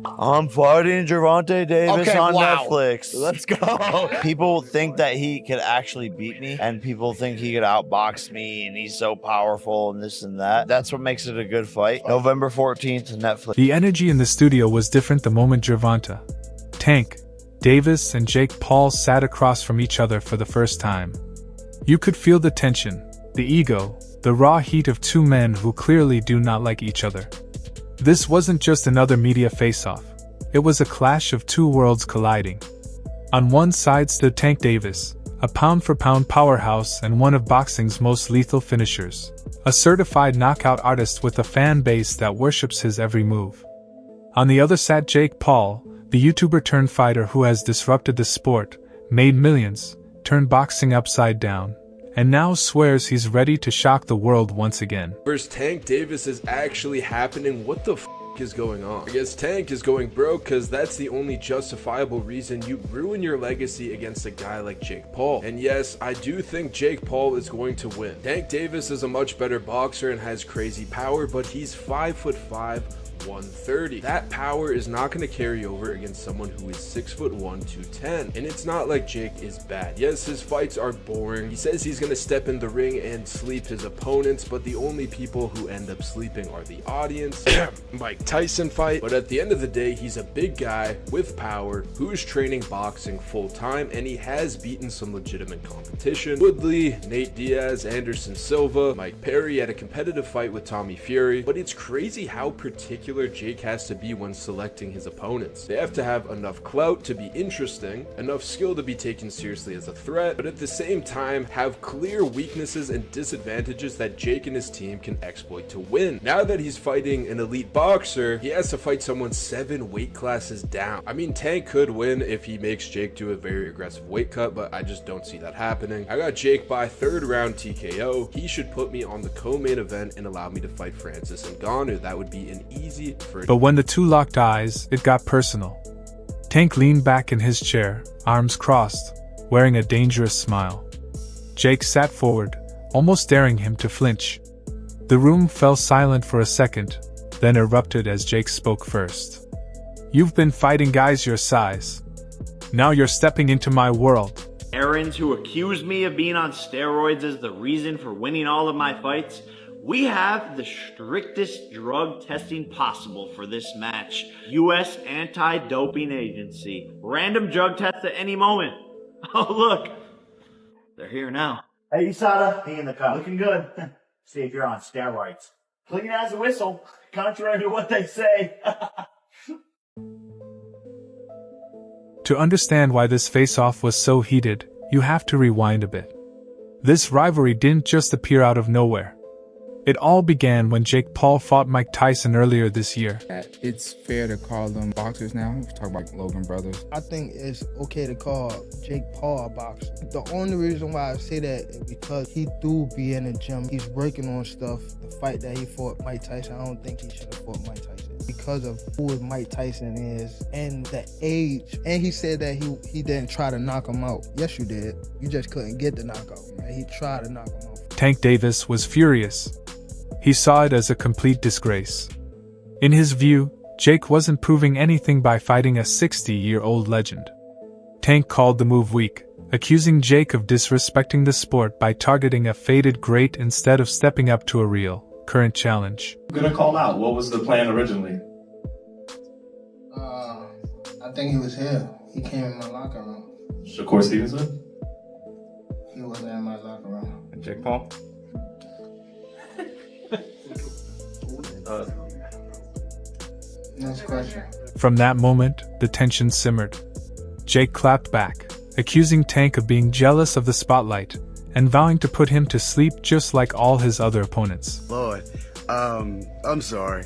I'm fighting Gervonta Davis on Netflix. Let's go. People think that he could actually beat me, and people think he could outbox me, and he's so powerful and this and that. That's what makes it a good fight. November 14th, Netflix. The energy in the studio was different the moment Gervonta, Tank, Davis, and Jake Paul sat across from each other for the first time. You could feel the tension, the ego, the raw heat of two men who clearly do not like each other. This wasn't just another media face-off. It was a clash of two worlds colliding. On one side stood Tank Davis, a pound-for-pound powerhouse and one of boxing's most lethal finishers, a certified knockout artist with a fan base that worships his every move. On the other sat Jake Paul, the YouTuber-turned-fighter who has disrupted the sport, made millions, turned boxing upside down, and now swears he's ready to shock the world once again. Versus Tank Davis is actually happening. What the f is going on? I guess Tank is going broke because that's the only justifiable reason you ruin your legacy against a guy like Jake Paul. And yes, I do think Jake Paul is going to win. Tank Davis is a much better boxer and has crazy power, but he's 5'5", 130. That power is not going to carry over against someone who is 6'1", 210. And it's not like Jake is bad. Yes, his fights are boring. He says he's going to step in the ring and sleep his opponents, but the only people who end up sleeping are the audience. Mike Tyson fight. But at the end of the day, he's a big guy with power who's training boxing full time, and he has beaten some legitimate competition. Woodley, Nate Diaz, Anderson Silva, Mike Perry had a competitive fight with Tommy Fury, but it's crazy how particular Jake has to be when selecting his opponents. They have to have enough clout to be interesting, enough skill to be taken seriously as a threat, but at the same time have clear weaknesses and disadvantages that Jake and his team can exploit to win. Now that he's fighting an elite boxer, he has to fight someone 7 weight classes down. I mean, Tank could win if he makes Jake do a very aggressive weight cut, but I just don't see that happening. I got Jake by 3rd round TKO. He should put me on the co-main event and allow me to fight Francis Ngannou. That would be an easy But when the two locked eyes, it got personal. Tank leaned back in his chair, arms crossed, wearing a dangerous smile. Jake sat forward, almost daring him to flinch. The room fell silent for a second, then erupted as Jake spoke first. "You've been fighting guys your size. Now you're stepping into my world." Aarons, who accused me of being on steroids as the reason for winning all of my fights. We have the strictest drug testing possible for this match. U.S. Anti-Doping Agency. Random drug tests at any moment. Oh, look. They're here now. Hey, USADA, he in the car. Looking good. See if you're on steroids. Clean as a whistle, contrary to what they say. To understand why this face-off was so heated, you have to rewind a bit. This rivalry didn't just appear out of nowhere. It all began when Jake Paul fought Mike Tyson earlier this year. It's fair to call them boxers now. We talk about Logan brothers. I think it's okay to call Jake Paul a boxer. The only reason why I say that is because he do be in the gym. He's working on stuff. The fight that he fought Mike Tyson, I don't think he should have fought Mike Tyson. Because of who Mike Tyson is and the age. And he said that he didn't try to knock him out. Yes, you did. You just couldn't get the knockout. Right? He tried to knock him out. Tank Davis was furious. He saw it as a complete disgrace. In his view, Jake wasn't proving anything by fighting a 60-year-old legend. Tank called the move weak, accusing Jake of disrespecting the sport by targeting a faded great instead of stepping up to a real, current challenge. I'm gonna call out. What was the plan originally? I think he was here. He came in my locker room. Shakur Stevenson? He wasn't in my locker room. And Jake Paul? Next question. From that moment, the tension simmered. Jake clapped back, accusing Tank of being jealous of the spotlight, and vowing to put him to sleep just like all his other opponents. Lord, I'm sorry.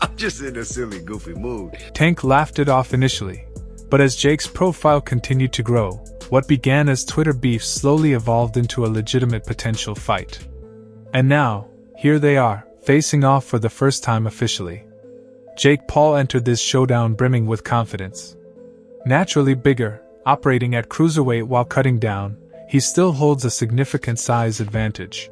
I'm just in a silly, goofy mood. Tank laughed it off initially, but as Jake's profile continued to grow, what began as Twitter beef slowly evolved into a legitimate potential fight. And now, here they are, facing off for the first time officially. Jake Paul entered this showdown brimming with confidence. Naturally bigger, operating at cruiserweight while cutting down, he still holds a significant size advantage.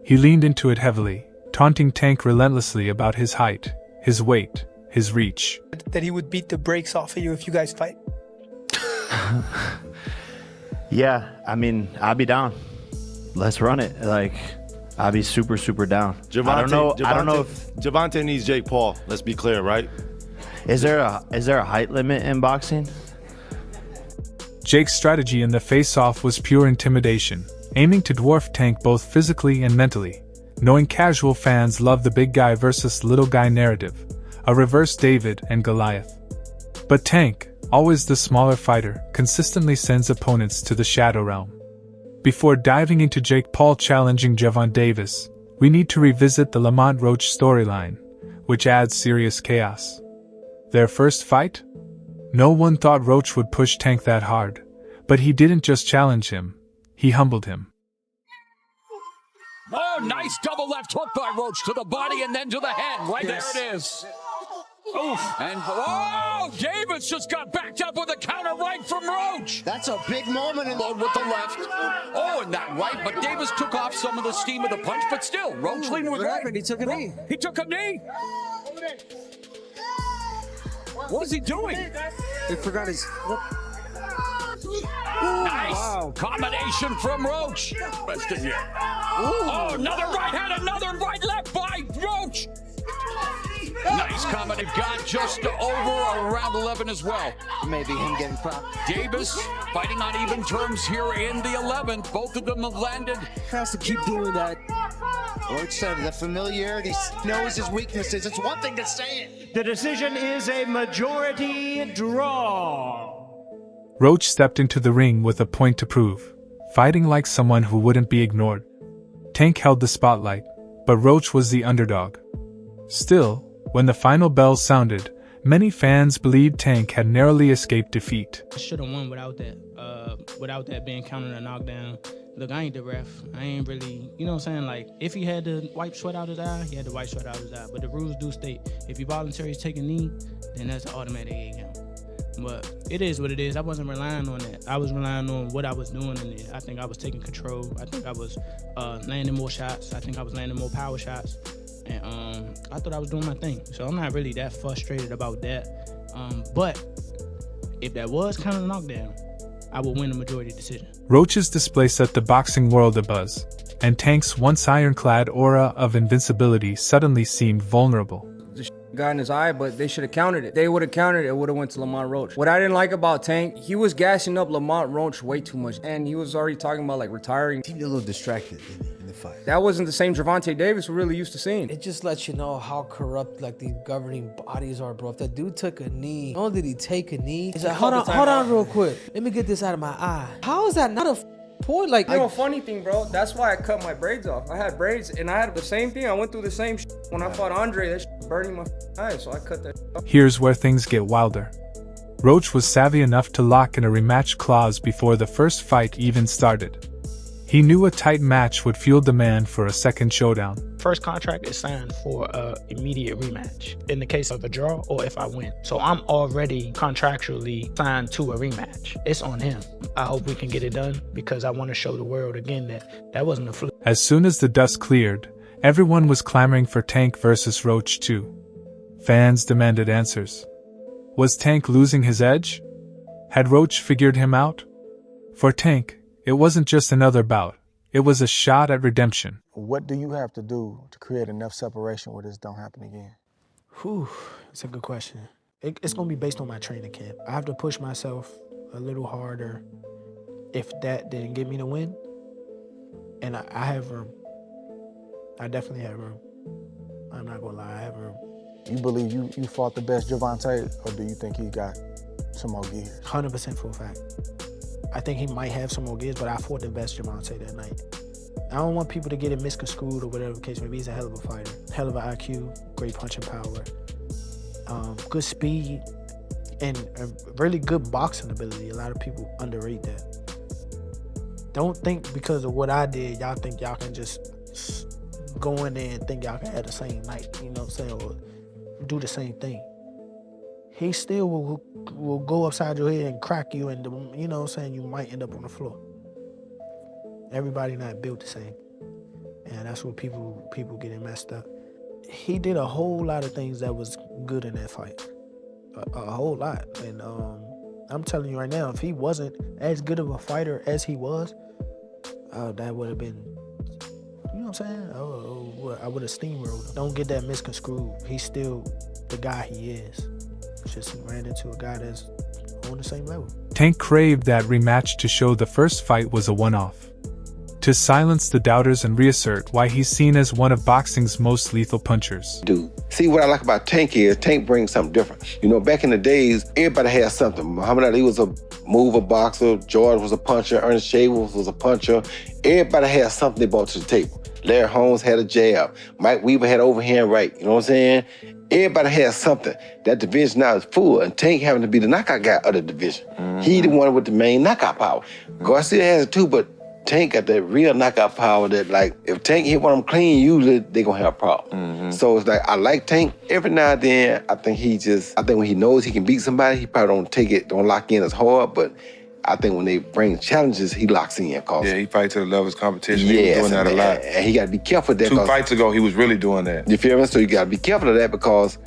He leaned into it heavily, taunting Tank relentlessly about his height, his weight, his reach. That he would beat the brakes off of you if you guys fight? Yeah, I mean, I'll be down. Let's run it. Like, I'll be super, super down. I don't know if Gervonta needs Jake Paul. Let's be clear, right? is there a height limit in boxing? Jake's strategy in the face-off was pure intimidation, aiming to dwarf Tank both physically and mentally. Knowing casual fans love the big guy versus little guy narrative, a reverse David and Goliath. But Tank, always the smaller fighter, consistently sends opponents to the Shadow Realm. Before diving into Jake Paul challenging Gervonta Davis, we need to revisit the Lamont Roach storyline, which adds serious chaos. Their first fight? No one thought Roach would push Tank that hard, but he didn't just challenge him, he humbled him. Oh, nice double left hook by Roach to the body and then to the head. Right there it is. Oof. And Davis just got backed up with a counter right from Roach. That's a big moment in Load with the left. Oh, and that right, but Davis took off some of the steam of the punch, but still, Roach leading with right. He took a knee. He took a knee. What is he doing? He forgot his... Nice combination from Roach. Best in here. Oh, another right hand, another right left by Roach. Nice combination. Got just over around 11 as well. Maybe him getting propped. Davis fighting on even terms here in the 11th. Both of them have landed. Has to keep doing that. Roach said the familiarity, knows his weaknesses. It's one thing to say it. The decision is a majority draw. Roach stepped into the ring with a point to prove, fighting like someone who wouldn't be ignored. Tank held the spotlight, but Roach was the underdog. Still, when the final bell sounded, many fans believed Tank had narrowly escaped defeat. I should have won without that being counted a knockdown. Look, I ain't the ref. I ain't really, you know what I'm saying? Like, if he had to wipe sweat out his eye, he had to wipe sweat out his eye. But the rules do state, if you voluntarily take a knee, then that's an automatic 8 count. But it is what it is. I wasn't relying on that. I was relying on what I was doing in it. I think I was taking control. I think I was landing more shots. I think I was landing more power shots. And I thought I was doing my thing. So I'm not really that frustrated about that. But if that was kind of a knockdown, I would win the majority decision. Roach's display set the boxing world abuzz, and Tank's once ironclad aura of invincibility suddenly seemed vulnerable. Got in his eye, but they should have countered it. They would have countered it, it would have went to Lamont Roach. What I didn't like about Tank, he was gassing up Lamont Roach way too much, and he was already talking about like retiring. He seemed a little distracted in the fight. That wasn't the same Gervonta Davis we're really used to seeing. It just lets you know how corrupt like the governing bodies are, bro. If that dude took a knee, not only did he take a knee, he's like, hold on real quick. Let me get this out of my eye. How is that not a point? Like, you know, funny thing, bro, that's why I cut my braids off. I had braids, and I had the same thing. I went through the same shit. When I fought Andre, that shit was burning my eyes, so I cut that off. Here's where things get wilder. Roach was savvy enough to lock in a rematch clause before the first fight even started. He knew a tight match would fuel demand for a second showdown. First contract is signed for an immediate rematch in the case of a draw or if I win. So I'm already contractually signed to a rematch. It's on him. I hope we can get it done because I want to show the world again that that wasn't a fluke. As soon as the dust cleared, everyone was clamoring for Tank versus Roach too. Fans demanded answers. Was Tank losing his edge? Had Roach figured him out? For Tank, it wasn't just another bout. It was a shot at redemption. What do you have to do to create enough separation where this don't happen again? Whew, it's a good question. It's going to be based on my training camp. I have to push myself a little harder if that didn't get me the win. And I have room. I definitely have room. I'm not going to lie, I have room. You believe you fought the best Gervonta, or do you think he got some more gears? 100% for a fact. I think he might have some more gears, but I fought the best Gervonta that night. I don't want people to get it misconstrued or whatever the case may be. He's a hell of a fighter. Hell of an IQ, great punching power, good speed, and a really good boxing ability. A lot of people underrate that. Don't think because of what I did, y'all think y'all can just go in there and think y'all can have the same night, you know what I'm saying, or do the same thing. He still will go upside your head and crack you, and you know what I'm saying, you might end up on the floor. Everybody not built the same, and that's what people getting messed up. he did a whole lot of things that was good in that fight. A whole lot. And I'm telling you right now, if he wasn't as good of a fighter as he was, that would have been, you know what I'm saying? I would have steamrolled him. Don't get that misconstrued. He's still the guy he is. Just he ran into a guy that's on the same level. Tank craved that rematch to show the first fight was a one-off. To silence the doubters and reassert why he's seen as one of boxing's most lethal punchers. Dude, see what I like about Tank is Tank brings something different. You know, back in the days, everybody had something. Muhammad Ali was a mover boxer, George was a puncher, Ernest Shavers was a puncher. Everybody had something they brought to the table. Larry Holmes had a jab. Mike Weaver had overhand right. You know what I'm saying? Everybody has something. That division now is full, and Tank having to be the knockout guy of the division. He the one with the main knockout power. Garcia has it too, but Tank got that real knockout power that, like, if Tank hit one of them clean, usually they gonna have a problem. So it's like, I like Tank. Every now and then, I think when he knows he can beat somebody, he probably don't lock in as hard, but I think when they bring challenges, he locks in. Yeah, he fights to the level of his competition. Yes, he was doing that a lot. And he gotta be careful of that. 2 fights ago, he was really doing that. You feel me? So you gotta be careful of that, because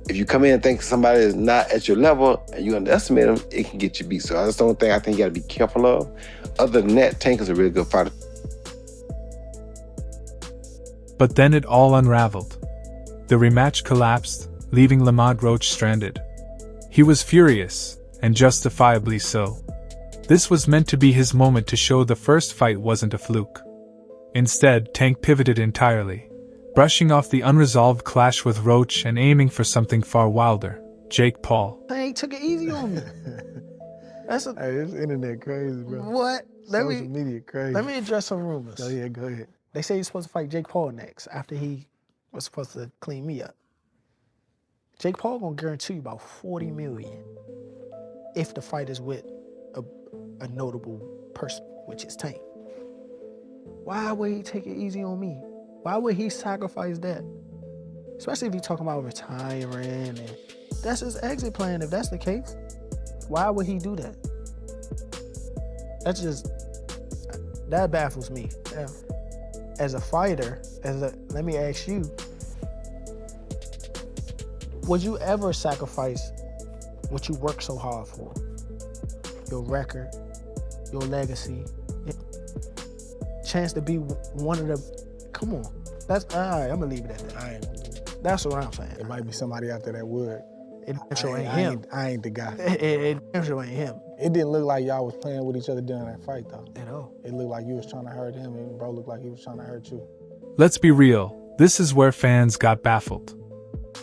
if you come in and think somebody is not at your level and you underestimate them, it can get you beat. So that's the only thing I think you gotta be careful of. Other than that, Tank is a really good fighter. But then it all unraveled. The rematch collapsed, leaving Lamont Roach stranded. He was furious, and justifiably so. This was meant to be his moment to show the first fight wasn't a fluke. Instead, Tank pivoted entirely, brushing off the unresolved clash with Roach and aiming for something far wilder, Jake Paul. Tank took it easy on me. Hey, this internet crazy, bro. What? Social media crazy. Let me address some rumors. Oh, yeah, go ahead. They say he's supposed to fight Jake Paul next after he was supposed to clean me up. Jake Paul gonna guarantee you about $40 million if the fight is with a notable person, which is Tank. Why would he take it easy on me? Why would he sacrifice that? Especially if he's talking about retiring, and that's his exit plan. If that's the case, why would he do that? That baffles me. As a fighter, let me ask you, would you ever sacrifice what you work so hard for? Your record, your legacy, chance to be one of the, come on. That's, all right, I'm gonna leave it at that. That's what I'm saying. There might be somebody out there that would. It sure ain't him. I ain't the guy. It sure ain't him. It didn't look like y'all was playing with each other during that fight, though. At all. It looked like you was trying to hurt him, and bro looked like he was trying to hurt you. Let's be real, this is where fans got baffled.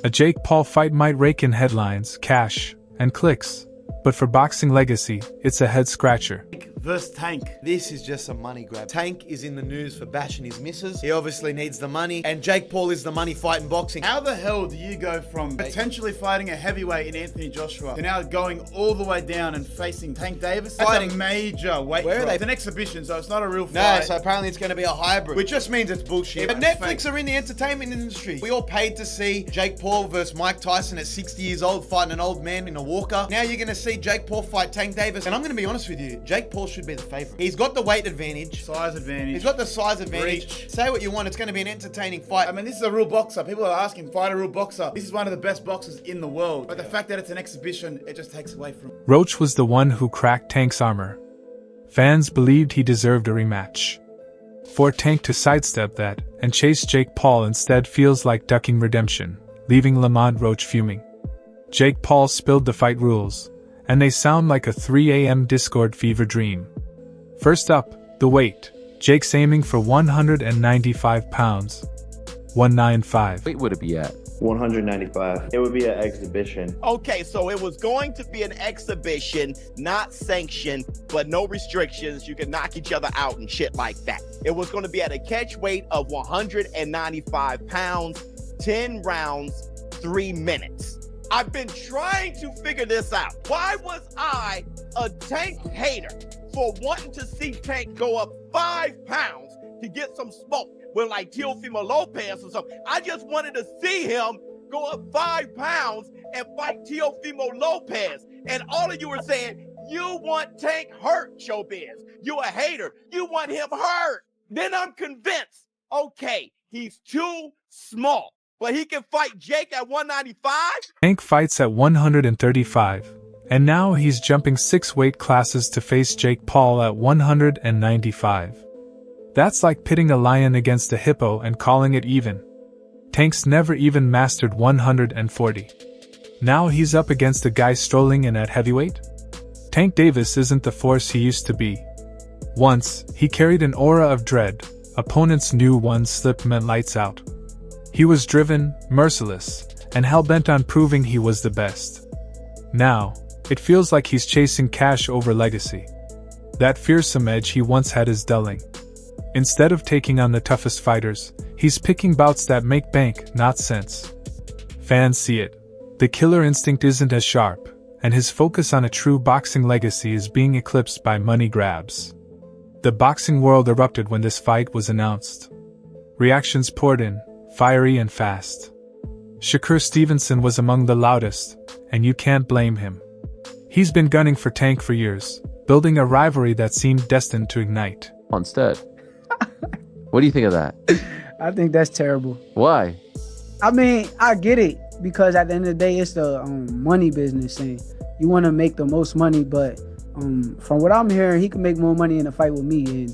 A Jake Paul fight might rake in headlines, cash, and clicks, but for boxing legacy, it's a head-scratcher. Versus Tank. This is just a money grab. Tank is in the news for bashing his missus. He obviously needs the money, and Jake Paul is the money fight in boxing. How the hell do you go from potentially fighting a heavyweight in Anthony Joshua to now going all the way down and facing Tank Davis? Fighting a major weight drop. It's an exhibition, so it's not a real fight. No, so apparently it's going to be a hybrid, which just means it's bullshit. But Netflix are in the entertainment industry. We all paid to see Jake Paul versus Mike Tyson at 60 years old fighting an old man in a walker. Now you're going to see Jake Paul fight Tank Davis, and I'm going to be honest with you, Jake Paul should be the favorite. He's got the weight advantage. Size advantage. He's got the size advantage. Reach. Say what you want, it's going to be an entertaining fight. I mean, this is a real boxer. People are asking, fight a real boxer. This is one of the best boxers in the world. But the fact that it's an exhibition, it just takes away from it. Roach was the one who cracked Tank's armor. Fans believed he deserved a rematch. For Tank to sidestep that and chase Jake Paul instead feels like ducking redemption, leaving Lamont Roach fuming. Jake Paul spilled the fight rules, and they sound like a 3 a.m. Discord fever dream. First up, the weight. Jake's aiming for 195 pounds. 195. What would it be at? 195. It would be an exhibition. Okay, so it was going to be an exhibition, not sanctioned, but no restrictions. You could knock each other out and shit like that. It was going to be at a catch weight of 195 pounds, 10 rounds, 3 minutes. I've been trying to figure this out. Why was I a Tank hater for wanting to see Tank go up 5 pounds to get some smoke when like Teofimo Lopez or something? I just wanted to see him go up 5 pounds and fight Teofimo Lopez. And all of you were saying, you want Tank hurt, Showbiz. You a hater. You want him hurt. Then I'm convinced, okay, he's too small. but he can fight Jake at 195? Tank fights at 135, and now he's jumping 6 weight classes to face Jake Paul at 195. That's like pitting a lion against a hippo and calling it even. Tank's never even mastered 140. Now he's up against a guy strolling in at heavyweight? Tank Davis isn't the force he used to be. Once, he carried an aura of dread. Opponents knew one slip meant lights out. He was driven, merciless, and hell-bent on proving he was the best. Now, it feels like he's chasing cash over legacy. That fearsome edge he once had is dulling. Instead of taking on the toughest fighters, he's picking bouts that make bank, not sense. Fans see it. The killer instinct isn't as sharp, and his focus on a true boxing legacy is being eclipsed by money grabs. The boxing world erupted when this fight was announced. Reactions poured in, fiery and fast. Shakur Stevenson was among the loudest, and you can't blame him. He's been gunning for Tank for years, building a rivalry that seemed destined to ignite. Instead. What do you think of that? I think that's terrible. Why? I mean, I get it, because at the end of the day, it's the money business, and you want to make the most money, but from what I'm hearing, he can make more money in a fight with me, and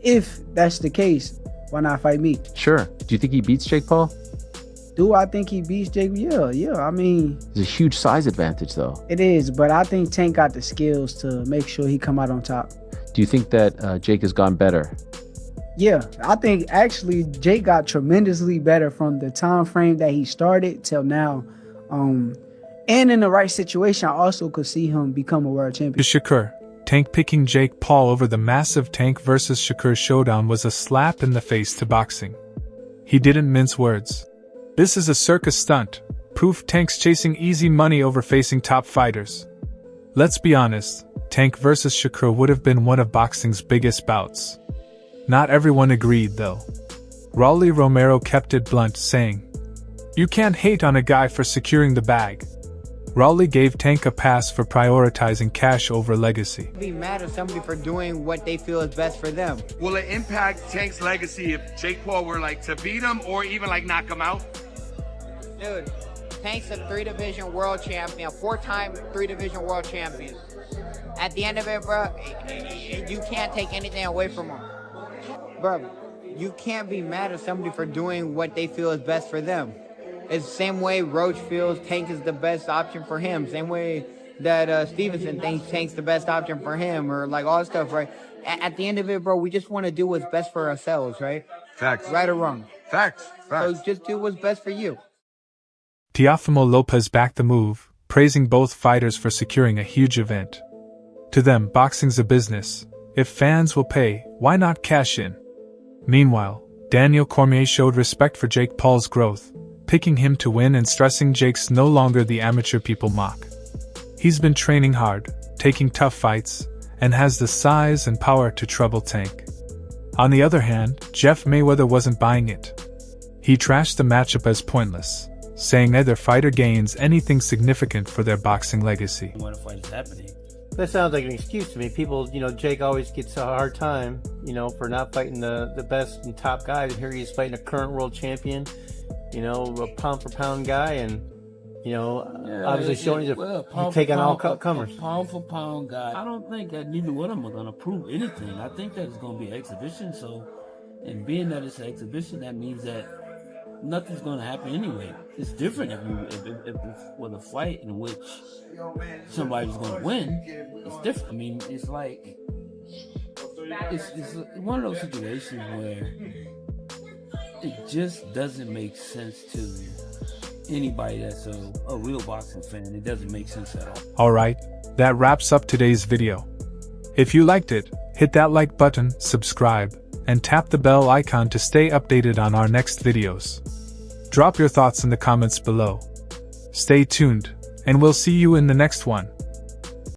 if that's the case, why not fight me? Sure. Do you think he beats Jake Paul? Do I think he beats Jake? Yeah. I mean, There's a huge size advantage, though. it is, but I think Tank got the skills to make sure he come out on top. Do you think that Jake has gone better? Yeah, I think actually Jake got tremendously better from the time frame that he started till now. And in the right situation, I also could see him become a world champion. To Shakur, Tank picking Jake Paul over the massive Tank versus Shakur showdown was a slap in the face to boxing. He didn't mince words. This is a circus stunt, proof Tank's chasing easy money over facing top fighters. Let's be honest, Tank versus Shakur would have been one of boxing's biggest bouts. Not everyone agreed, though. Raul Romero kept it blunt, saying, "You can't hate on a guy for securing the bag." Raul gave Tank a pass for prioritizing cash over legacy. Be mad at somebody for doing what they feel is best for them. Will it impact Tank's legacy if Jake Paul were like to beat him or even like knock him out? Dude, Tank's a 3-division world champion, 4-time 3-division world champion. At the end of it, bro, you can't take anything away from him. Bro, you can't be mad at somebody for doing what they feel is best for them. It's the same way Roach feels Tank is the best option for him. Same way that Stevenson thinks Tank's the best option for him, or like all that stuff, right? At the end of it, bro, we just want to do what's best for ourselves, right? Facts. Right or wrong? Facts. So just do what's best for you. Teofimo Lopez backed the move, praising both fighters for securing a huge event. To them, boxing's a business. If fans will pay, why not cash in? Meanwhile, Daniel Cormier showed respect for Jake Paul's growth, picking him to win and stressing Jake's no longer the amateur people mock. He's been training hard, taking tough fights, and has the size and power to trouble Tank. On the other hand, Jeff Mayweather wasn't buying it. He trashed the matchup as pointless, saying neither fighter gains anything significant for their boxing legacy. When a fight is happening. That sounds like an excuse to me. People, Jake always gets a hard time, for not fighting the best and top guys. And here he is fighting a current world champion, a pound for pound guy, and, obviously showing he's taking all comers. Pound for pound guy. I don't think that neither one of them are going to prove anything. I think that it's going to be an exhibition. So, and being that it's an exhibition, that means that nothing's going to happen anyway. It's different if it's with a fight in which somebody's going to win. It's different. I mean, it's like it's one of those situations where it just doesn't make sense to anybody that's a real boxing fan. It doesn't make sense at all. Alright, that wraps up today's video. If you liked it, hit that like button, subscribe, and tap the bell icon to stay updated on our next videos. Drop your thoughts in the comments below. Stay tuned, and we'll see you in the next one.